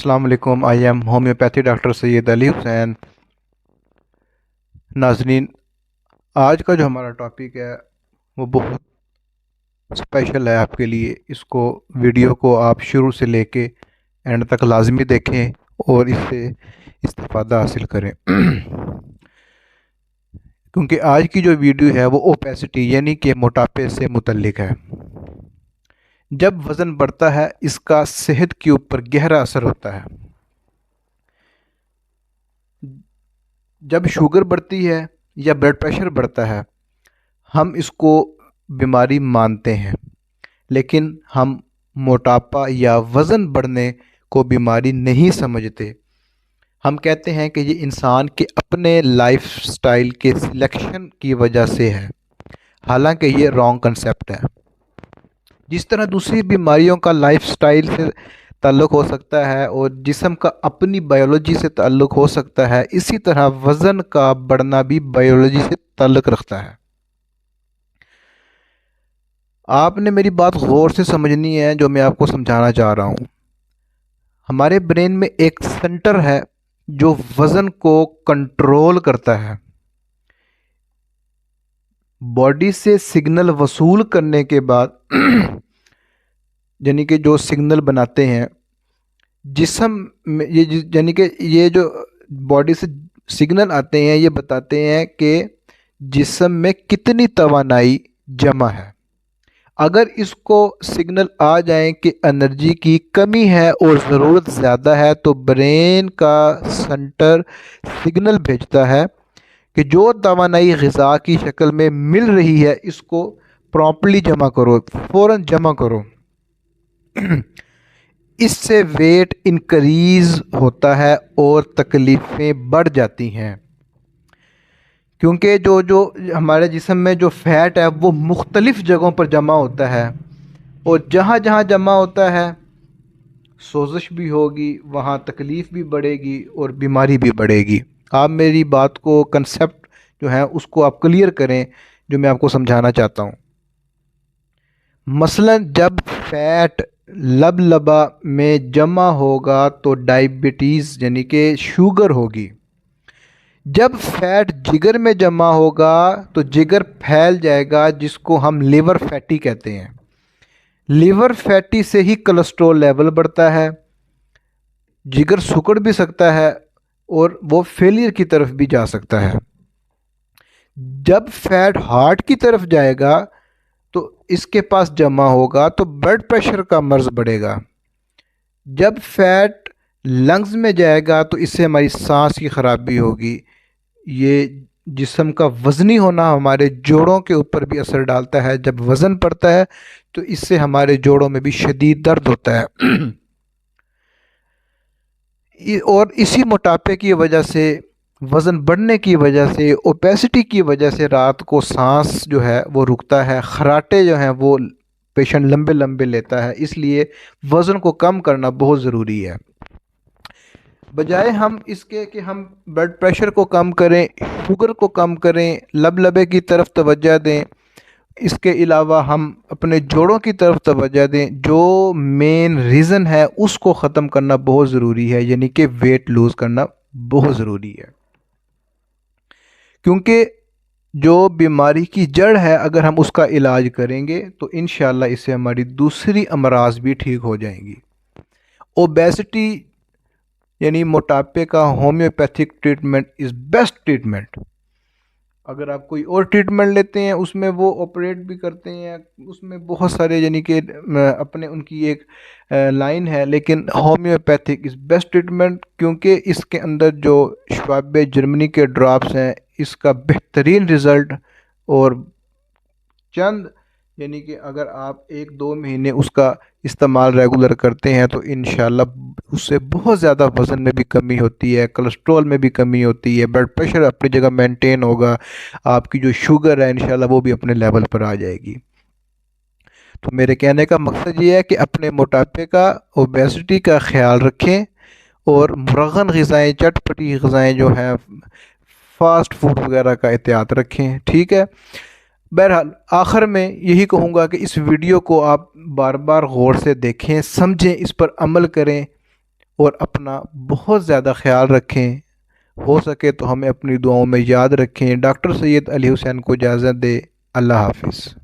अस्सलाम वालेकुम। I am homeopathy doctor Syed Ali Hussain. नाजरीन, आज का जो हमारा टॉपिक है वो बहुत स्पेशल है आपके लिए। इसको वीडियो को आप शुरू से लेके एंड तक लाजमी देखें और इससे इस्तिफादा हासिल करें क्योंकि आज की जो वीडियो है वो ओपेसिटी यानी कि मोटापे से मुतल्लिक है। जब वज़न बढ़ता है इसका सेहत के ऊपर गहरा असर होता है। जब शुगर बढ़ती है या ब्लड प्रेशर बढ़ता है हम इसको बीमारी मानते हैं, लेकिन हम मोटापा या वज़न बढ़ने को बीमारी नहीं समझते। हम कहते हैं कि ये इंसान के अपने लाइफस्टाइल के सिलेक्शन की वजह से है, हालांकि ये रॉन्ग कंसेप्ट है। जिस तरह दूसरी बीमारियों का लाइफस्टाइल से ताल्लुक़ हो सकता है और जिस्म का अपनी बायोलॉजी से ताल्लुक़ हो सकता है, इसी तरह वज़न का बढ़ना भी बायोलॉजी से ताल्लुक़ रखता है। आपने मेरी बात गौर से समझनी है जो मैं आपको समझाना चाह रहा हूँ। हमारे ब्रेन में एक सेंटर है जो वज़न को कंट्रोल करता है। बॉडी से सिग्नल वसूल करने के बाद यानी कि जो सिग्नल बनाते हैं जिस्म में, ये यानी कि ये जो बॉडी से सिग्नल आते हैं ये बताते हैं कि जिस्म में कितनी तवानाई जमा है। अगर इसको सिग्नल आ जाए कि एनर्जी की कमी है और ज़रूरत ज़्यादा है तो ब्रेन का सेंटर सिग्नल भेजता है कि जो तवानाई ग़िज़ा की शक्ल में मिल रही है इसको प्रॉम्प्टली जमा करो, फ़ौरन जमा करो। इससे वेट इंक्रीज़ होता है और तकलीफ़ें बढ़ जाती हैं, क्योंकि जो जो हमारे जिस्म में जो फ़ैट है वो मुख्तलिफ़ जगहों पर जमा होता है और जहाँ जहाँ जमा होता है सोजिश भी होगी, वहाँ तकलीफ़ भी बढ़ेगी और बीमारी भी बढ़ेगी। आप मेरी बात को कंसेप्ट जो है उसको आप क्लियर करें जो मैं आपको समझाना चाहता हूँ। मसलन जब फ़ैट लबलबा में जमा होगा तो डायबिटीज़ यानी कि शुगर होगी। जब फैट जिगर में जमा होगा तो जिगर फैल जाएगा, जिसको हम लिवर फैटी कहते हैं। लिवर फैटी से ही कोलेस्ट्रॉल लेवल बढ़ता है, जिगर सिकुड़ भी सकता है और वो फेलियर की तरफ भी जा सकता है। जब फैट हार्ट की तरफ जाएगा तो इसके पास जमा होगा तो ब्लड प्रेशर का मर्ज़ बढ़ेगा। जब फैट लंग्स में जाएगा तो इससे हमारी सांस की खराबी होगी। ये जिस्म का वज़नी होना हमारे जोड़ों के ऊपर भी असर डालता है। जब वज़न बढ़ता है तो इससे हमारे जोड़ों में भी शदीद दर्द होता है और इसी मोटापे की वजह से, वज़न बढ़ने की वजह से, ओपेसिटी की वजह से रात को सांस जो है वो रुकता है, खर्राटे जो हैं वो पेशेंट लंबे लंबे लेता है। इसलिए वज़न को कम करना बहुत ज़रूरी है। बजाय हम इसके कि हम ब्लड प्रेशर को कम करें, शुगर को कम करें, लबलबे की तरफ तवज्जो दें, इसके अलावा हम अपने जोड़ों की तरफ तवज्जो दें। जो मेन रीज़न है उसको ख़त्म करना बहुत ज़रूरी है, यानी कि वेट लूज़ करना बहुत ज़रूरी है। क्योंकि जो बीमारी की जड़ है अगर हम उसका इलाज करेंगे तो इंशाल्लाह इससे हमारी दूसरी अमराज भी ठीक हो जाएंगी। ओबेसिटी यानी मोटापे का homeopathic treatment is best treatment. अगर आप कोई और ट्रीटमेंट लेते हैं उसमें वो ऑपरेट भी करते हैं, उसमें बहुत सारे यानी कि अपने उनकी एक लाइन है, लेकिन होम्योपैथिक इज़ बेस्ट ट्रीटमेंट क्योंकि इसके अंदर जो श्वाब जर्मनी के ड्रॉप्स हैं इसका बेहतरीन रिज़ल्ट और चंद यानी कि अगर आप 1-2 महीने उसका इस्तेमाल रेगुलर करते हैं तो इंशाल्लाह उससे बहुत ज़्यादा वज़न में भी कमी होती है, कोलेस्ट्रॉल में भी कमी होती है, ब्लड प्रेशर अपनी जगह मेंटेन होगा, आपकी जो शुगर है इंशाल्लाह वो भी अपने लेवल पर आ जाएगी। तो मेरे कहने का मकसद ये है कि अपने मोटापे का, ओबेसिटी का ख्याल रखें और मुरगन ग़िज़ाएँ, चटपटी ग़िज़ाएँ जो हैं, फास्ट फूड वगैरह का एहतियात रखें। ठीक है। बहरहाल आखिर में यही कहूँगा कि इस वीडियो को आप बार बार गौर से देखें, समझें, इस पर अमल करें और अपना बहुत ज़्यादा ख्याल रखें। हो सके तो हमें अपनी दुआओं में याद रखें। डॉक्टर सैयद अली हुसैन को इजाज़त दें। अल्लाह हाफ़िज़।